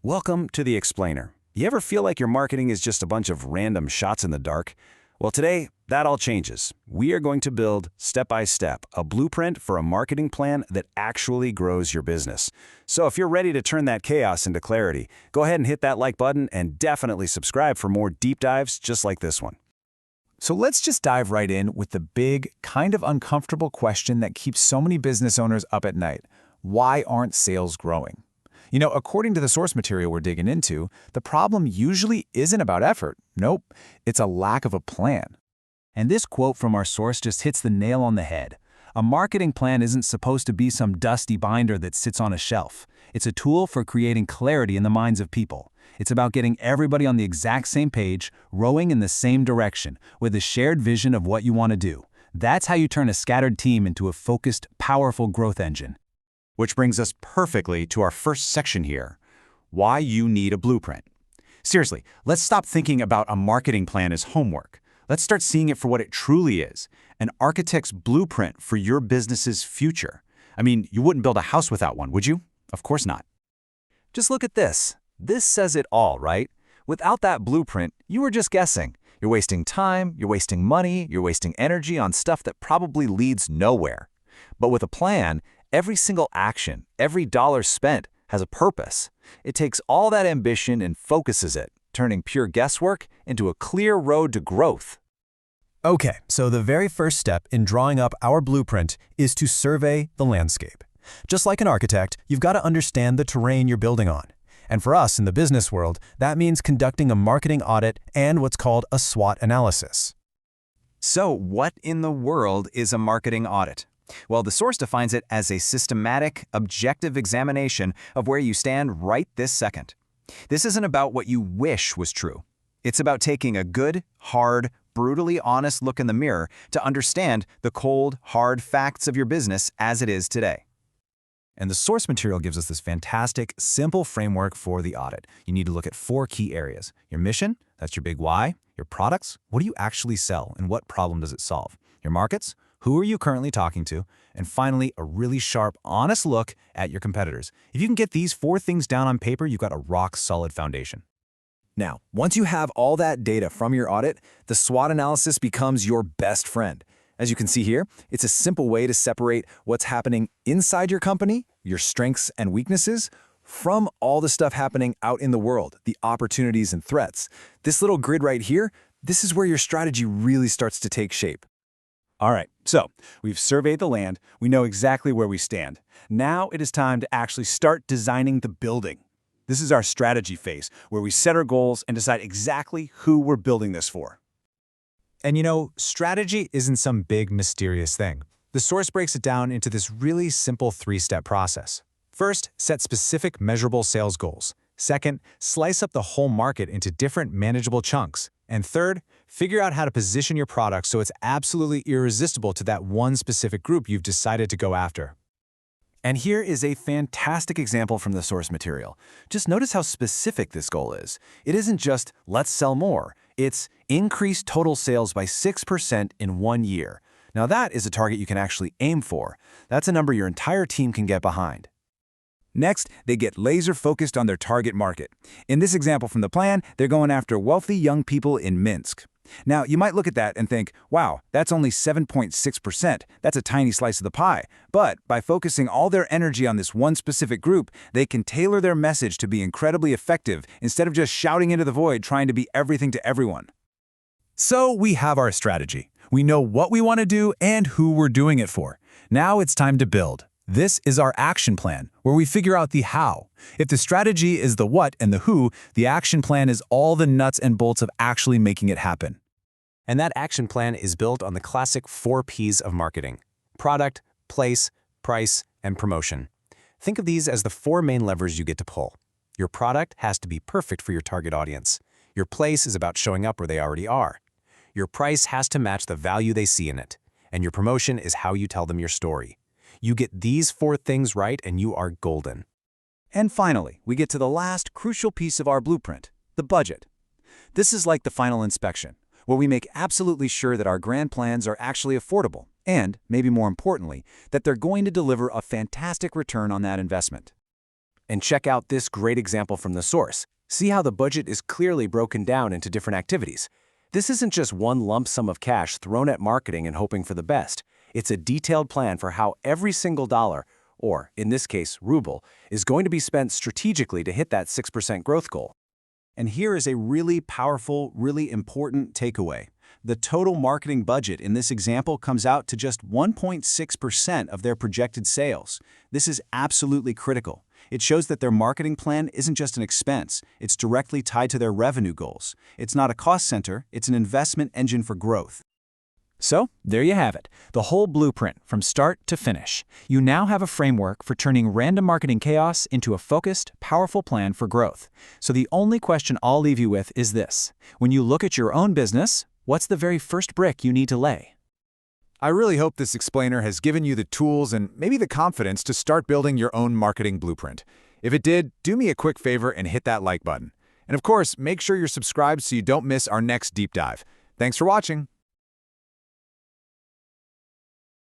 Welcome to The Explainer. You ever feel like your marketing is just a bunch of random shots in the dark? Well, today, that all changes. We are going to build, step by step, a blueprint for a marketing plan that actually grows your business. So if you're ready to turn that chaos into clarity, go ahead and hit that like button and definitely subscribe for more deep dives just like this one. So let's just dive right in with the big, kind of uncomfortable question that keeps so many business owners up at night. Why aren't sales growing? You know, according to the source material we're digging into, the problem usually isn't about effort. Nope, it's a lack of a plan. And this quote from our source just hits the nail on the head. A marketing plan isn't supposed to be some dusty binder that sits on a shelf. It's a tool for creating clarity in the minds of people. It's about getting everybody on the exact same page, rowing in the same direction, with a shared vision of what you want to do. That's how you turn a scattered team into a focused, powerful growth engine. Which brings us perfectly to our first section here, why you need a blueprint. Seriously, let's stop thinking about a marketing plan as homework. Let's start seeing it for what it truly is, an architect's blueprint for your business's future. I mean, you wouldn't build a house without one, would you? Of course not. Just look at this. This says it all, right? Without that blueprint, you were just guessing. You're wasting time, you're wasting money, you're wasting energy on stuff that probably leads nowhere. But with a plan, every single action, every dollar spent has a purpose. It takes all that ambition and focuses it, turning pure guesswork into a clear road to growth. Okay, so the very first step in drawing up our blueprint is to survey the landscape. Just like an architect, you've got to understand the terrain you're building on. And for us in the business world, that means conducting a marketing audit and what's called a SWOT analysis. So what in the world is a marketing audit? Well, the source defines it as a systematic, objective examination of where you stand right this second. This isn't about what you wish was true. It's about taking a good, hard, brutally honest look in the mirror to understand the cold, hard facts of your business as it is today. And the source material gives us this fantastic, simple framework for the audit. You need to look at 4 key areas. Your mission, that's your big why. Your products, what do you actually sell and what problem does it solve? Your markets, who are you currently talking to? And finally, a really sharp, honest look at your competitors. If you can get these 4 things down on paper, you've got a rock-solid foundation. Now, once you have all that data from your audit, the SWOT analysis becomes your best friend. As you can see here, it's a simple way to separate what's happening inside your company, your strengths and weaknesses, from all the stuff happening out in the world, the opportunities and threats. This little grid right here, this is where your strategy really starts to take shape. All right, so we've surveyed the land, we know exactly where we stand. Now it is time to actually start designing the building. This is our strategy phase, where we set our goals and decide exactly who we're building this for. And you know, strategy isn't some big, mysterious thing. The source breaks it down into this really simple 3-step process. First, set specific, measurable sales goals. Second, slice up the whole market into different, manageable chunks. And third, figure out how to position your product so it's absolutely irresistible to that one specific group you've decided to go after. And here is a fantastic example from the source material. Just notice how specific this goal is. It isn't just, let's sell more. It's increase total sales by 6% in 1 year. Now that is a target you can actually aim for. That's a number your entire team can get behind. Next, they get laser-focused on their target market. In this example from the plan, they're going after wealthy young people in Minsk. Now, you might look at that and think, wow, that's only 7.6%. That's a tiny slice of the pie. But by focusing all their energy on this one specific group, they can tailor their message to be incredibly effective instead of just shouting into the void trying to be everything to everyone. So we have our strategy. We know what we want to do and who we're doing it for. Now it's time to build. This is our action plan, where we figure out the how. If the strategy is the what and the who, the action plan is all the nuts and bolts of actually making it happen. And that action plan is built on the classic 4 Ps of marketing: product, place, price, and promotion. Think of these as the 4 main levers you get to pull. Your product has to be perfect for your target audience. Your place is about showing up where they already are. Your price has to match the value they see in it. And your promotion is how you tell them your story. You get these 4 things right and you are golden. And finally, we get to the last crucial piece of our blueprint, the budget. This is like the final inspection, where we make absolutely sure that our grand plans are actually affordable and, maybe more importantly, that they're going to deliver a fantastic return on that investment. And check out this great example from the source. See how the budget is clearly broken down into different activities. This isn't just one lump sum of cash thrown at marketing and hoping for the best. It's a detailed plan for how every single dollar, or in this case, ruble, is going to be spent strategically to hit that 6% growth goal. And here is a really powerful, really important takeaway. The total marketing budget in this example comes out to just 1.6% of their projected sales. This is absolutely critical. It shows that their marketing plan isn't just an expense, it's directly tied to their revenue goals. It's not a cost center, it's an investment engine for growth. So, there you have it, the whole blueprint from start to finish. You now have a framework for turning random marketing chaos into a focused, powerful plan for growth. So the only question I'll leave you with is this. When you look at your own business, what's the very first brick you need to lay? I really hope this explainer has given you the tools and maybe the confidence to start building your own marketing blueprint. If it did, do me a quick favor and hit that like button. And of course, make sure you're subscribed so you don't miss our next deep dive. Thanks for watching.